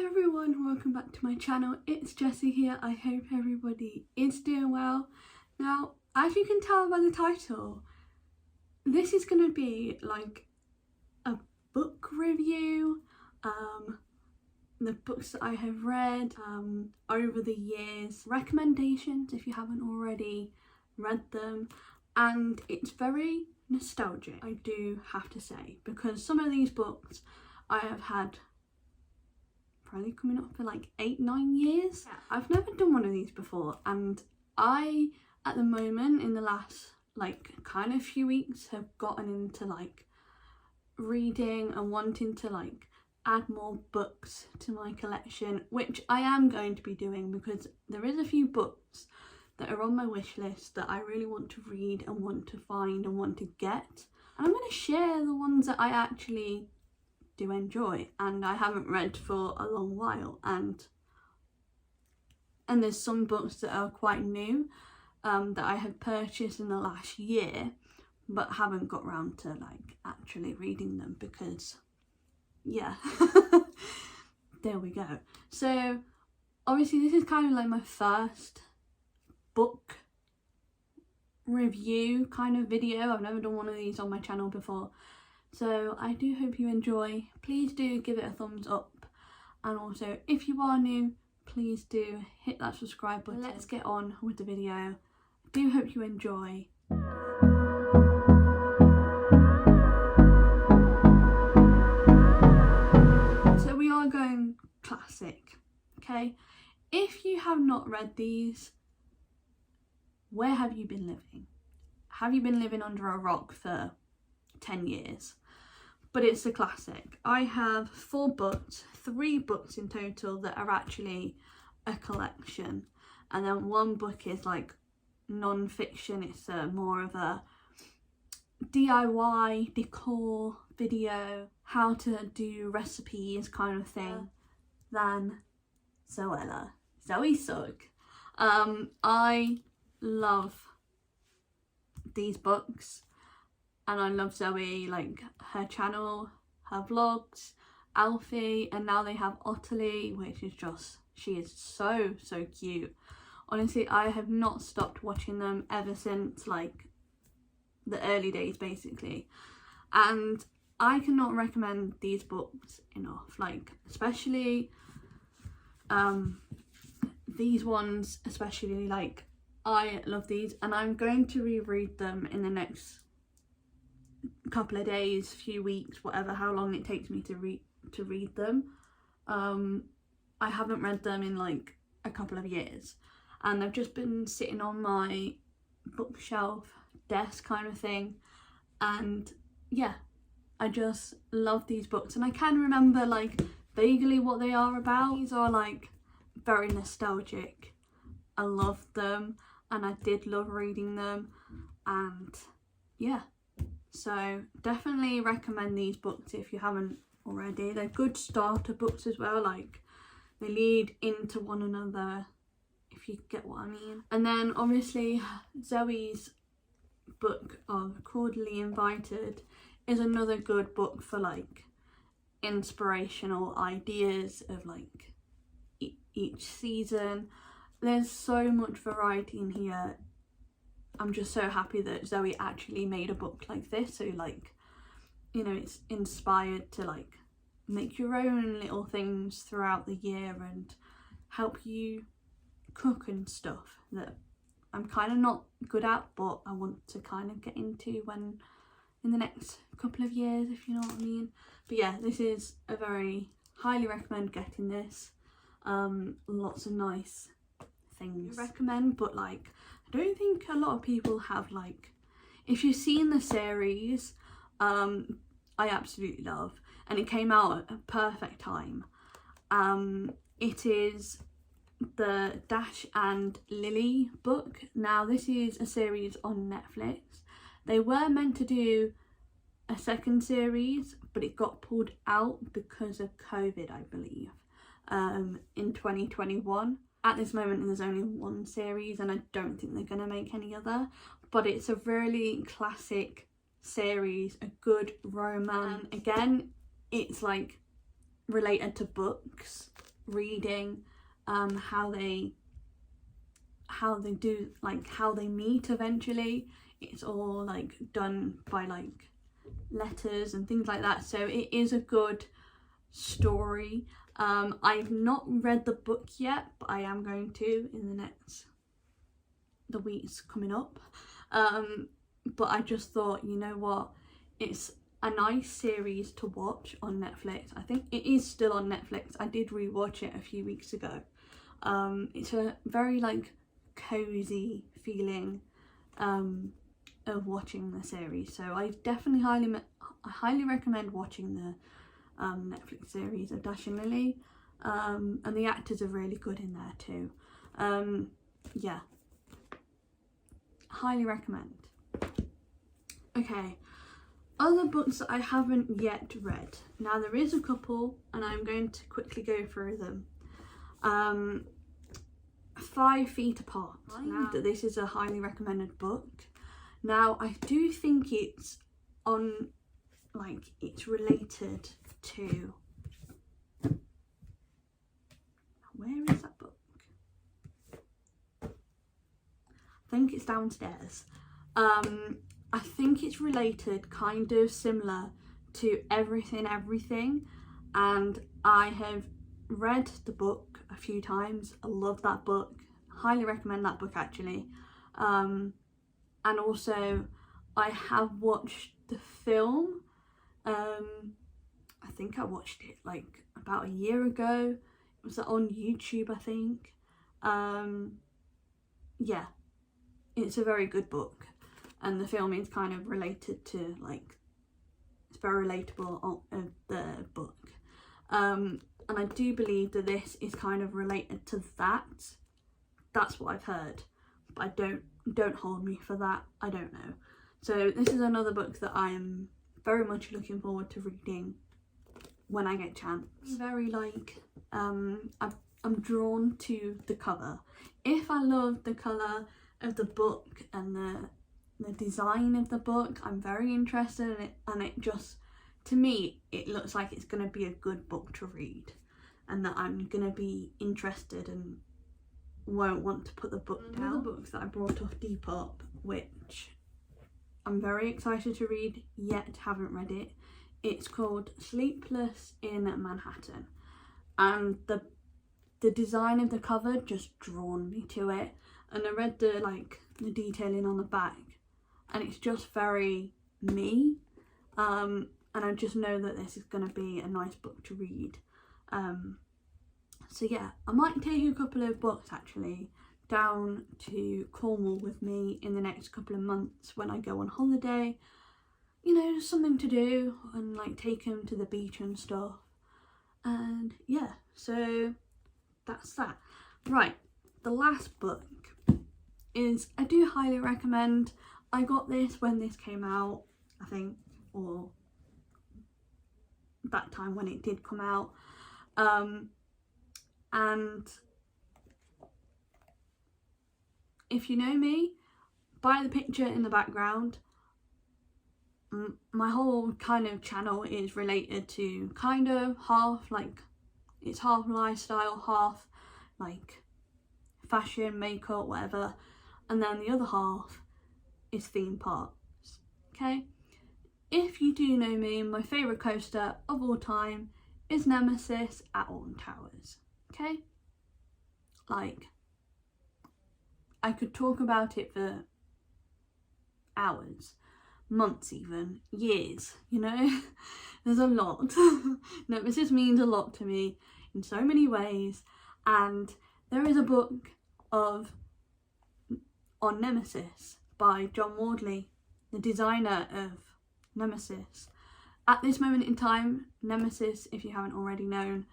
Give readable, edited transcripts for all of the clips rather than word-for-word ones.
Hello everyone, welcome back to my channel. It's Jessie here. I hope everybody is doing well. Now, as you can tell by the title, this is going to be like a book review, the books that I have read over the years, recommendations if you haven't already read them, and it's very nostalgic, I do have to say, because some of these books I have had probably coming up for like 8-9 years. I've never done one of these before, and I at the moment in the last like kind of few weeks have gotten into like reading and wanting to like add more books to my collection, which I am going to be doing because there is a few books that are on my wish list that I really want to read and want to find and want to get, and I'm going to share the ones that I actually do enjoy and I haven't read for a long while, and there's some books that are quite new that I have purchased in the last year but haven't got round to like actually reading them because yeah there we go. So obviously this is kind of like my first book review kind of video. I've never done one of these on my channel before, so I do hope you enjoy. Please do give it a thumbs up, and also if you are new, please do hit that subscribe button. Let's get on with the video. I do hope you enjoy. So we are going classic, okay? If you have not read these, where have you been living? Have you been living under a rock for 10 years? But it's a classic. I have 4 books, 3 books in total that are actually a collection, and then 1 book is like non-fiction. It's more of a DIY decor video, how to do recipes kind of thing, than Zoella. Zoe Sugg. I love these books, and I love Zoe, like her channel, her vlogs, Alfie, and now they have Ottilie, which is just, she is so cute. Honestly, I have not stopped watching them ever since like the early days basically, and I cannot recommend these books enough, like especially these ones especially. Like I love these, and I'm going to reread them in the next couple of days, few weeks, whatever, how long it takes me to read them. I haven't read them in like a couple of years, and they've just been sitting on my bookshelf desk kind of thing, and yeah, I just love these books, and I can remember like vaguely what they are about. These are like very nostalgic. I love them, and I did love reading them, and yeah, so definitely recommend these books if you haven't already. They're good starter books as well, like they lead into one another, if you get what I mean. And then obviously Zoe's book of Cordially Invited is another good book for like inspirational ideas of like each season. There's so much variety in here. I'm just so happy that Zoe actually made a book like this, so like, you know, it's inspired to like make your own little things throughout the year and help you cook and stuff that I'm kind of not good at, but I want to kind of get into when in the next couple of years, if you know what I mean. But yeah, this is a very highly recommend getting this. Lots of nice things recommend, but like I don't think a lot of people have, like, if you've seen the series, I absolutely love, and it came out at a perfect time. It is the Dash and Lily book. Now this is a series on Netflix. They were meant to do a second series, but it got pulled out because of COVID, I believe, in 2021. At this moment there's only 1 series, and I don't think they're going to make any other, but it's a really classic series, a good romance. Again, it's like related to books, reading, how they do, like how they meet eventually. It's all like done by like letters and things like that, so it is a good story. I've not read the book yet, but I am going to in the weeks coming up. But I just thought, you know what, it's a nice series to watch on Netflix. I think it is still on Netflix. I did rewatch it a few weeks ago. It's a very like cozy feeling of watching the series, so I definitely highly recommend watching the Netflix series of Dash and Lily, and the actors are really good in there too. Yeah, highly recommend. Okay, other books that I haven't yet read. Now there is a couple and I'm going to quickly go through them. 5 Feet Apart. Now that this is a highly recommended book. Now I do think it's on, like, it's related to, where is that book? I think it's downstairs. I think it's related, kind of similar to Everything, and I have read the book a few times. I love that book, highly recommend that book actually. And also I have watched the film. I think I watched it like about a year ago. It was on YouTube, I think. Yeah, it's a very good book, and the film is kind of related to, like, it's very relatable of the book. And I do believe that this is kind of related to that. That's what I've heard, but don't hold me for that, I don't know. So this is another book that I am very much looking forward to reading when I get a chance. Very like, I'm drawn to the cover. If I love the colour of the book and the design of the book, I'm very interested in it, and it just, to me, it looks like it's going to be a good book to read, and that I'm going to be interested and won't want to put the book down. Other books that I brought off Depop, which I'm very excited to read, yet haven't read it. It's called Sleepless in Manhattan, and the design of the cover just drawn me to it, and I read the detailing on the back, and it's just very me, and I just know that this is going to be a nice book to read. So yeah, I might take a couple of books actually down to Cornwall with me in the next couple of months when I go on holiday. You know, something to do, and like take them to the beach and stuff. And yeah, so that's that. Right, the last book is, I do highly recommend. I got this when this came out, I think, or that time when it did come out. And if you know me, by the picture in the background, my whole kind of channel is related to kind of half, like, it's half lifestyle, half like fashion, makeup, whatever, and then the other half is theme parks. Okay, if you do know me, my favourite coaster of all time is Nemesis at Alton Towers. Okay, like, I could talk about it for hours, months, even years, you know. There's a lot. Nemesis means a lot to me in so many ways, and there is a book on Nemesis by John Wardley, the designer of Nemesis. At this moment in time, Nemesis, if you haven't already known,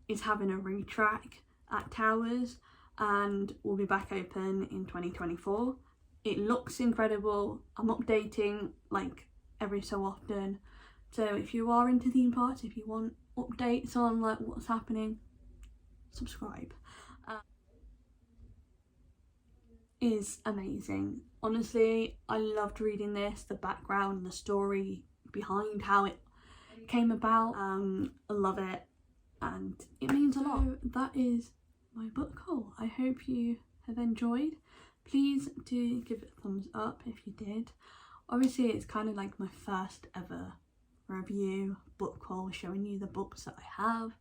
is having a retrack at Towers and will be back open in 2024. It looks incredible. I'm updating like every so often, so if you are into theme parks, if you want updates on like what's happening, subscribe. Is amazing. Honestly, I loved reading this, the background, the story behind how it came about. I love it. and it means a lot. So that is my book haul. I hope you have enjoyed. Please do give it a thumbs up if you did. Obviously it's kind of like my first ever review book haul, showing you the books that I have.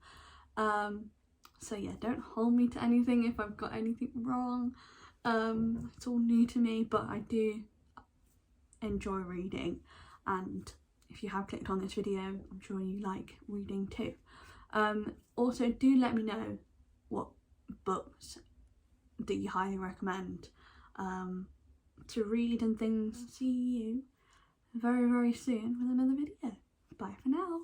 So yeah, don't hold me to anything if I've got anything wrong. It's all new to me, but I do enjoy reading, and if you have clicked on this video, I'm sure you like reading too. Also do let me know what books that you highly recommend to read and things. See you very, very soon with another video. Bye for now.